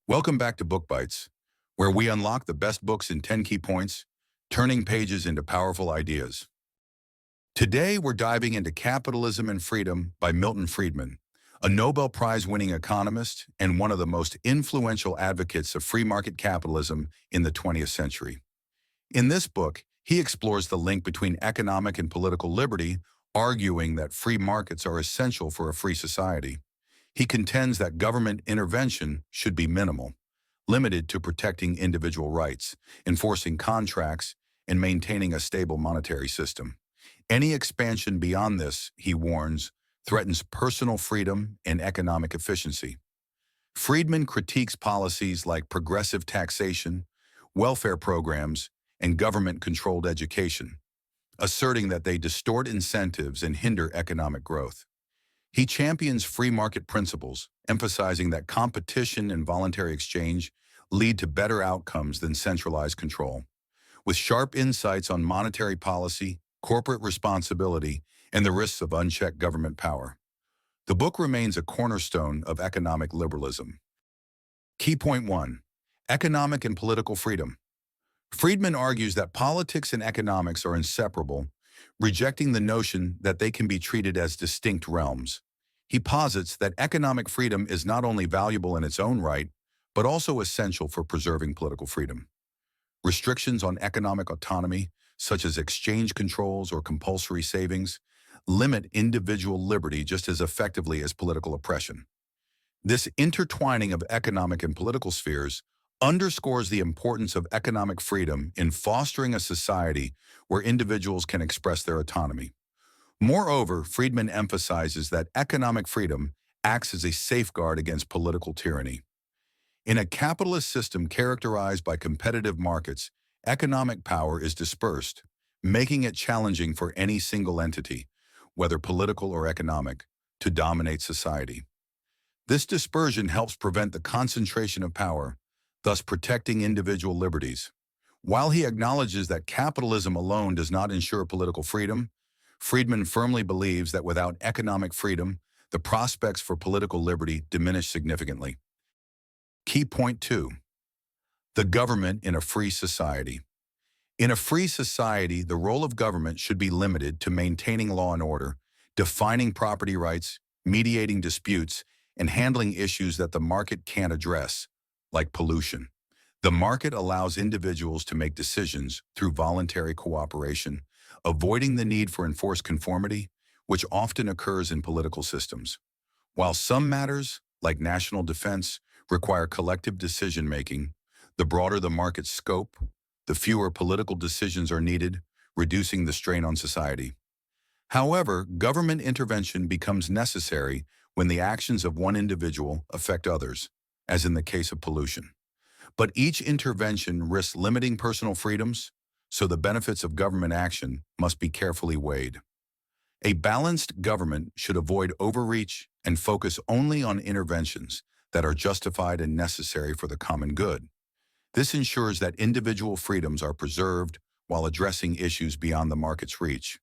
Welcome back to Book Bites, where we unlock the best books in 10 key points, turning pages into powerful ideas. Today, we're diving into Capitalism and Freedom by Milton Friedman, a Nobel Prize-winning economist and one of the most influential advocates of free market capitalism in the 20th century. In this book, he explores the link between economic and political liberty, arguing that free markets are essential for a free society. He contends that government intervention should be minimal, limited to protecting individual rights, enforcing contracts, and maintaining a stable monetary system. Any expansion beyond this, he warns, threatens personal freedom and economic efficiency. Friedman critiques policies like progressive taxation, welfare programs, and government-controlled education, asserting that they distort incentives and hinder economic growth. He champions free market principles, emphasizing that competition and voluntary exchange lead to better outcomes than centralized control. With sharp insights on monetary policy, corporate responsibility, and the risks of unchecked government power, the book remains a cornerstone of economic liberalism. Key point 1. Economic and political freedom. Friedman argues that politics and economics are inseparable, rejecting the notion that they can be treated as distinct realms. He posits that economic freedom is not only valuable in its own right, but also essential for preserving political freedom. Restrictions on economic autonomy, such as exchange controls or compulsory savings, limit individual liberty just as effectively as political oppression. This intertwining of economic and political spheres underscores the importance of economic freedom in fostering a society where individuals can express their autonomy. Moreover, Friedman emphasizes that economic freedom acts as a safeguard against political tyranny. In a capitalist system characterized by competitive markets, economic power is dispersed, making it challenging for any single entity, whether political or economic, to dominate society. This dispersion helps prevent the concentration of power, thus protecting individual liberties. While he acknowledges that capitalism alone does not ensure political freedom, Friedman firmly believes that without economic freedom, the prospects for political liberty diminish significantly. Key point 2. The government in a free society. In a free society, the role of government should be limited to maintaining law and order, defining property rights, mediating disputes, and handling issues that the market can't address, like pollution. The market allows individuals to make decisions through voluntary cooperation, avoiding the need for enforced conformity, which often occurs in political systems. While some matters, like national defense, require collective decision-making, the broader the market's scope, the fewer political decisions are needed, reducing the strain on society. However, government intervention becomes necessary when the actions of one individual affect others, as in the case of pollution. But each intervention risks limiting personal freedoms, so the benefits of government action must be carefully weighed. A balanced government should avoid overreach and focus only on interventions that are justified and necessary for the common good. This ensures that individual freedoms are preserved while addressing issues beyond the market's reach.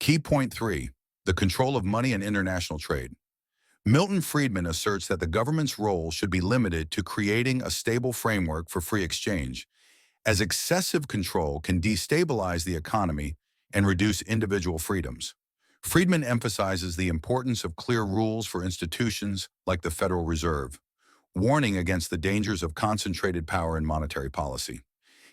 Key point 3. The control of money and international trade. Milton Friedman asserts that the government's role should be limited to creating a stable framework for free exchange, as excessive control can destabilize the economy and reduce individual freedoms. Friedman emphasizes the importance of clear rules for institutions like the Federal Reserve, warning against the dangers of concentrated power in monetary policy.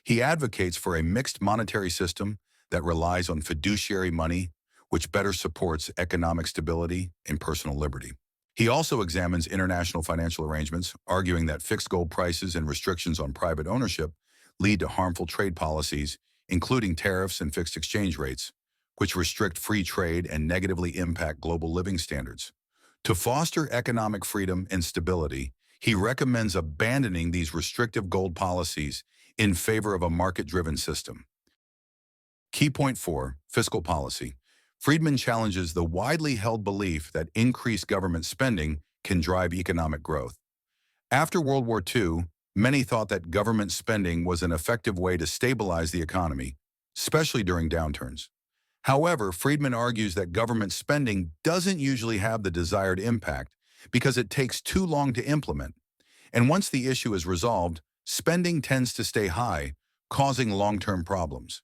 He advocates for a mixed monetary system that relies on fiduciary money, which better supports economic stability and personal liberty. He also examines international financial arrangements, arguing that fixed gold prices and restrictions on private ownership lead to harmful trade policies, including tariffs and fixed exchange rates, which restrict free trade and negatively impact global living standards. To foster economic freedom and stability, he recommends abandoning these restrictive gold policies in favor of a market-driven system. Key point 4. Fiscal policy. Friedman challenges the widely held belief that increased government spending can drive economic growth. After World War II, many thought that government spending was an effective way to stabilize the economy, especially during downturns. However, Friedman argues that government spending doesn't usually have the desired impact because it takes too long to implement, And once the issue is resolved, spending tends to stay high, causing long-term problems.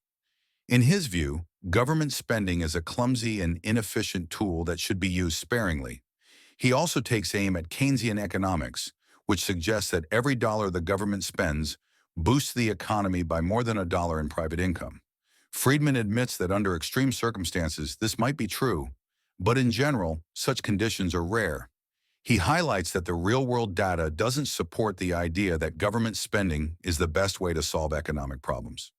In his view, government spending is a clumsy and inefficient tool that should be used sparingly. He also takes aim at Keynesian economics, which suggests that every dollar the government spends boosts the economy by more than a dollar in private income. Friedman admits that under extreme circumstances this might be true, but in general, such conditions are rare. He highlights that the real-world data doesn't support the idea that government spending is the best way to solve economic problems.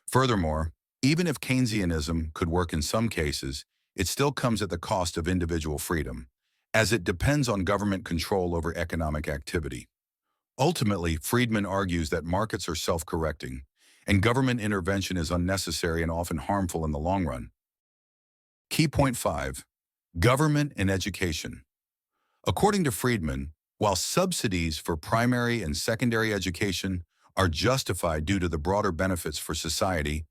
Furthermore, even if Keynesianism could work in some cases, it still comes at the cost of individual freedom, as it depends on government control over economic activity. Ultimately, Friedman argues that markets are self-correcting, and government intervention is unnecessary and often harmful in the long run. Key point 5. Government and education. According to Friedman, while subsidies for primary and secondary education are justified due to the broader benefits for society,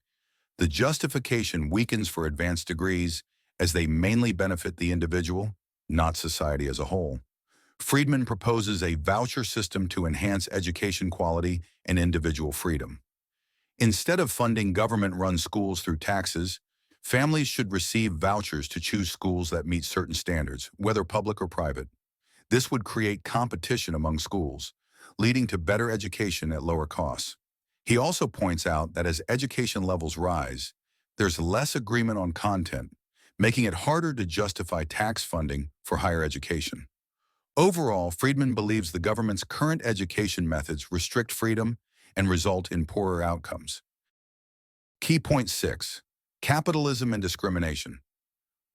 the justification weakens for advanced degrees as they mainly benefit the individual, not society as a whole. Friedman proposes a voucher system to enhance education quality and individual freedom. Instead of funding government-run schools through taxes, families should receive vouchers to choose schools that meet certain standards, whether public or private. This would create competition among schools, leading to better education at lower costs. He also points out that as education levels rise, there's less agreement on content, making it harder to justify tax funding for higher education. Overall, Friedman believes the government's current education methods restrict freedom and result in poorer outcomes. Key point 6. Capitalism and discrimination.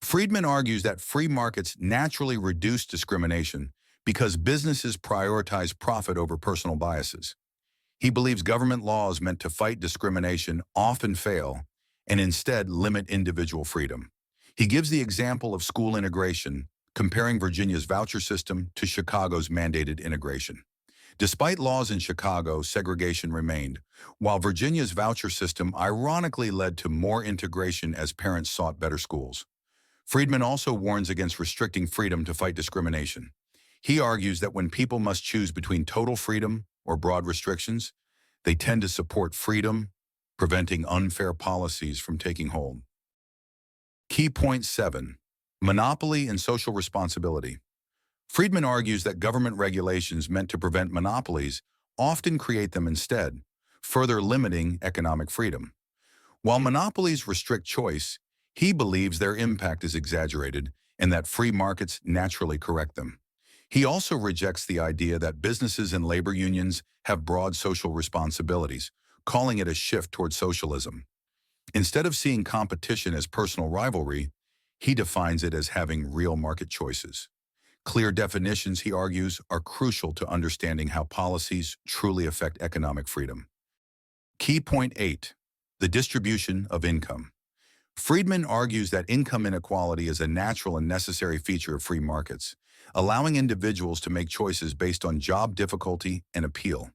Friedman argues that free markets naturally reduce discrimination because businesses prioritize profit over personal biases. He believes government laws meant to fight discrimination often fail and instead limit individual freedom. He gives the example of school integration, comparing Virginia's voucher system to Chicago's mandated integration. Despite laws in Chicago, segregation remained, while Virginia's voucher system ironically led to more integration as parents sought better schools. Friedman also warns against restricting freedom to fight discrimination. He argues that when people must choose between total freedom or broad restrictions, they tend to support freedom, preventing unfair policies from taking hold. Key point 7. Monopoly and social responsibility. Friedman argues that government regulations meant to prevent monopolies often create them instead, further limiting economic freedom. While monopolies restrict choice, he believes their impact is exaggerated and that free markets naturally correct them. He also rejects the idea that businesses and labor unions have broad social responsibilities, calling it a shift toward socialism. Instead of seeing competition as personal rivalry, he defines it as having real market choices. Clear definitions, he argues, are crucial to understanding how policies truly affect economic freedom. Key point 8. The distribution of income. Friedman argues that income inequality is a natural and necessary feature of free markets, allowing individuals to make choices based on job difficulty and appeal.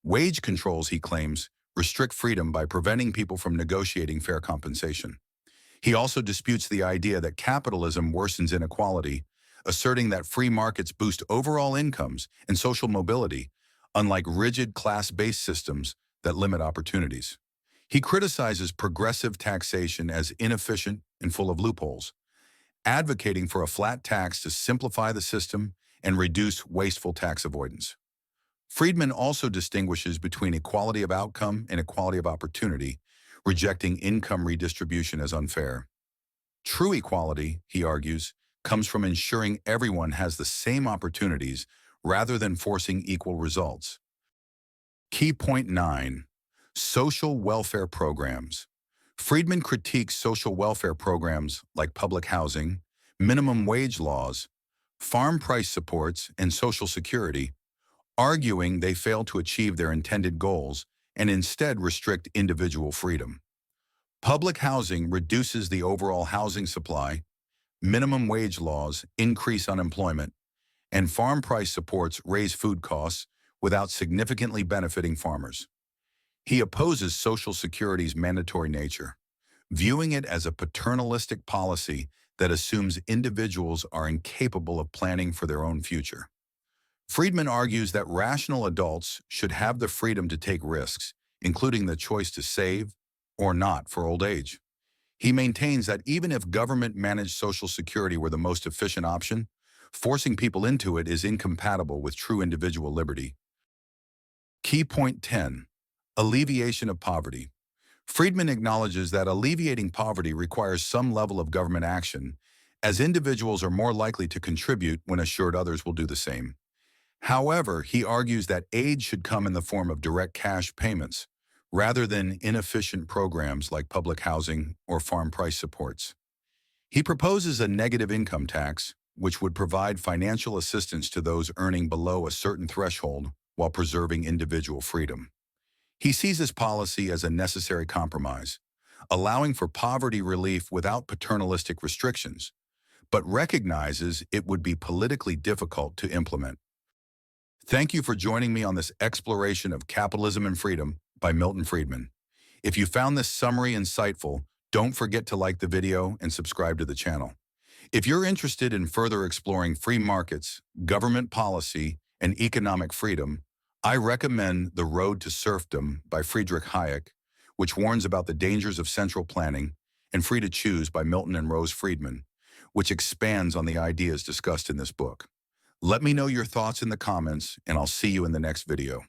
Wage controls, he claims, restrict freedom by preventing people from negotiating fair compensation. He also disputes the idea that capitalism worsens inequality, asserting that free markets boost overall incomes and social mobility, unlike rigid class-based systems that limit opportunities. He criticizes progressive taxation as inefficient and full of loopholes, advocating for a flat tax to simplify the system and reduce wasteful tax avoidance. Friedman also distinguishes between equality of outcome and equality of opportunity, rejecting income redistribution as unfair. True equality, he argues, comes from ensuring everyone has the same opportunities rather than forcing equal results. Key point 9. Social welfare programs. Friedman critiques social welfare programs like public housing, minimum wage laws, farm price supports, and Social Security, arguing they fail to achieve their intended goals and instead restrict individual freedom. Public housing reduces the overall housing supply, minimum wage laws increase unemployment, and farm price supports raise food costs without significantly benefiting farmers. He opposes Social Security's mandatory nature, viewing it as a paternalistic policy that assumes individuals are incapable of planning for their own future. Friedman argues that rational adults should have the freedom to take risks, including the choice to save or not for old age. He maintains that even if government-managed Social Security were the most efficient option, forcing people into it is incompatible with true individual liberty. Key point 10. Alleviation of poverty. Friedman acknowledges that alleviating poverty requires some level of government action, as individuals are more likely to contribute when assured others will do the same. However, he argues that aid should come in the form of direct cash payments, rather than inefficient programs like public housing or farm price supports. He proposes a negative income tax, which would provide financial assistance to those earning below a certain threshold while preserving individual freedom. He sees this policy as a necessary compromise, allowing for poverty relief without paternalistic restrictions, but recognizes it would be politically difficult to implement. Thank you for joining me on this exploration of Capitalism and Freedom by Milton Friedman. If you found this summary insightful, don't forget to like the video and subscribe to the channel. If you're interested in further exploring free markets, government policy, and economic freedom, I recommend The Road to Serfdom by Friedrich Hayek, which warns about the dangers of central planning, and Free to Choose by Milton and Rose Friedman, which expands on the ideas discussed in this book. Let me know your thoughts in the comments, and I'll see you in the next video.